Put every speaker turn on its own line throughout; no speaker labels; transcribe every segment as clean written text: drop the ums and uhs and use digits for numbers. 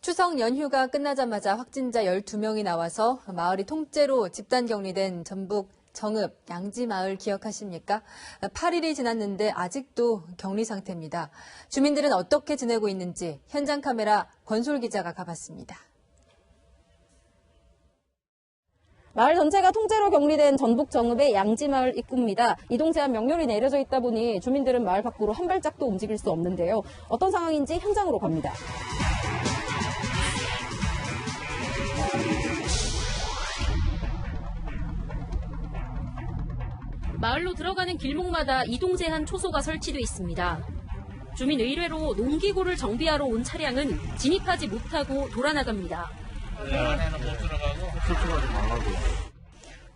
추석 연휴가 끝나자마자 확진자 12명이 나와서 마을이 통째로 집단 격리된 전북 정읍 양지마을 기억하십니까? 8일이 지났는데 아직도 격리 상태입니다. 주민들은 어떻게 지내고 있는지 현장 카메라 권솔 기자가 가봤습니다.
마을 전체가 통째로 격리된 전북 정읍의 양지마을 입구입니다. 이동 제한 명령이 내려져 있다 보니 주민들은 마을 밖으로 한 발짝도 움직일 수 없는데요. 어떤 상황인지 현장으로 갑니다. 마을로 들어가는 길목마다 이동 제한 초소가 설치돼 있습니다. 주민 의뢰로 농기구를 정비하러 온 차량은 진입하지 못하고 돌아나갑니다.
안에는 못 들어가고 출출하지 말라고.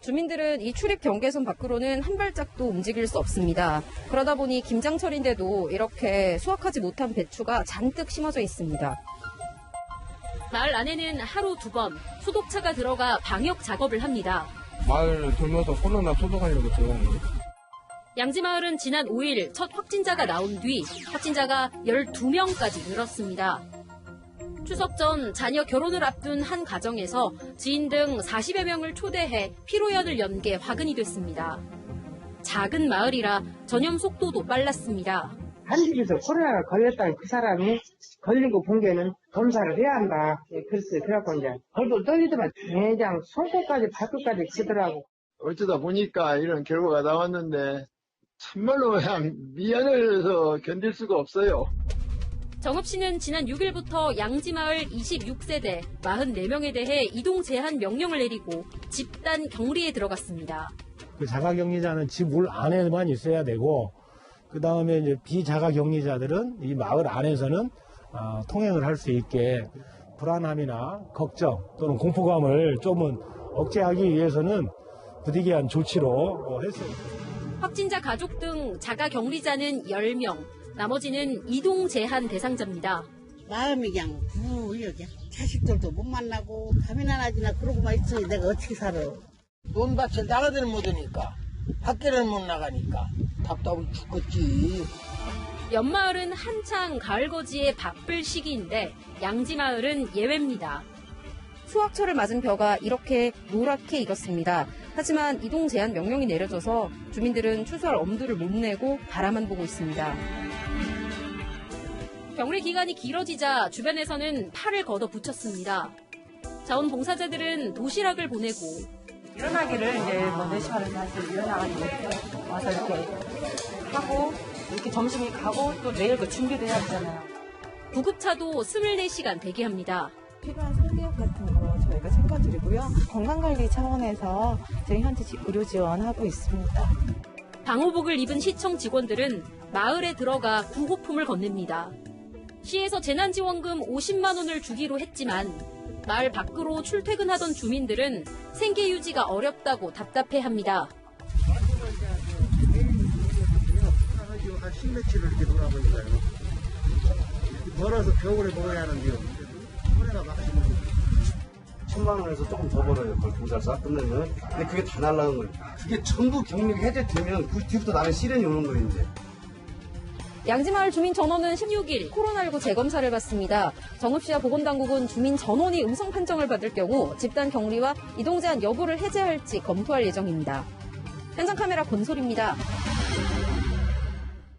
주민들은 이 출입 경계선 밖으로는 한 발짝도 움직일 수 없습니다. 그러다 보니 김장철인데도 이렇게 수확하지 못한 배추가 잔뜩 심어져 있습니다. 마을 안에는 하루 2번 소독차가 들어가 방역 작업을 합니다.
마을 돌면서 코로나 소독하려고 들어가는데.
양지마을은 지난 5일 첫 확진자가 나온 뒤 확진자가 12명까지 늘었습니다. 추석 전 자녀 결혼을 앞둔 한 가정에서 지인 등 40여 명을 초대해 피로연을 연 게 화근이 됐습니다. 작은 마을이라 전염 속도도 빨랐습니다.
한 집에서 코로나가 걸렸다는 그 사람이 걸린 거 본 게는 검사를 해야 한다. 글쎄, 그래갖고 이제 벌벌 떨리더만 대장 손끝까지 발끝까지 치더라고.
어쩌다 보니까 이런 결과가 나왔는데 참말로 그냥 미안해서 견딜 수가 없어요.
정읍시는 지난 6일부터 양지마을 26세대 44명에 대해 이동 제한 명령을 내리고 집단 격리에 들어갔습니다.
그 자가격리자는 집 물 안에만 있어야 되고, 그 다음에 이제 비자가격리자들은 이 마을 안에서는 통행을 할 수 있게 불안함이나 걱정 또는 공포감을 좀은 억제하기 위해서는 부득이한 조치로 했습니다.
확진자 가족 등 자가격리자는 10명, 나머지는 이동 제한 대상자입니다.
마음이 그냥 부여겨. 자식들도 못 만나고 밥이나 나지나 그러고만 있으니 내가 어떻게 살아.
논밭에 나가지는 못하니까 밖에는 못 나가니까 답답해 죽겠지.
옆마을은 한창 가을거지에 바쁠 시기인데 양지마을은 예외입니다. 수확철을 맞은 벼가 이렇게 노랗게 익었습니다. 하지만 이동 제한 명령이 내려져서 주민들은 추수할 엄두를 못 내고 바라만 보고 있습니다. 격리 기간이 길어지자 주변에서는 팔을 걷어붙였습니다. 자원봉사자들은 도시락을 보내고
일어나기를 이제 뭐 4시 반에 다시 일어나가지고 와서 이렇게 하고 이렇게 점심이 가고 또 내일 그 준비도 해야 되잖아요.
구급차도 24시간 대기합니다.
필요한 상비약 같은 거 저희가 챙겨드리고요. 건강관리 차원에서 저희 현재 의료 지원하고 있습니다.
방호복을 입은 시청 직원들은 마을에 들어가 구호품을 건넵니다. 시에서 재난지원금 50만 원을 주기로 했지만 마을 밖으로 출퇴근하던 주민들은 생계 유지가 어렵다고 답답해합니다.
한 10며칠을 이렇게 돌아보니까요. 멀어서 겨울에 먹어야 하는데요. 소리가 막 하시는 거예요.
10만 원에서 조금 더 벌어요. 그걸 봉사사 끝내면. 근데 그게 다 날라간 거예요. 그게 전부 격리 해제되면 그 뒤부터 나는 시련이 오는 거예요, 이제.
양지마을 주민 전원은 16일 코로나19 재검사를 받습니다. 정읍시와 보건당국은 주민 전원이 음성 판정을 받을 경우 집단 격리와 이동 제한 여부를 해제할지 검토할 예정입니다. 현장 카메라 권솔입니다.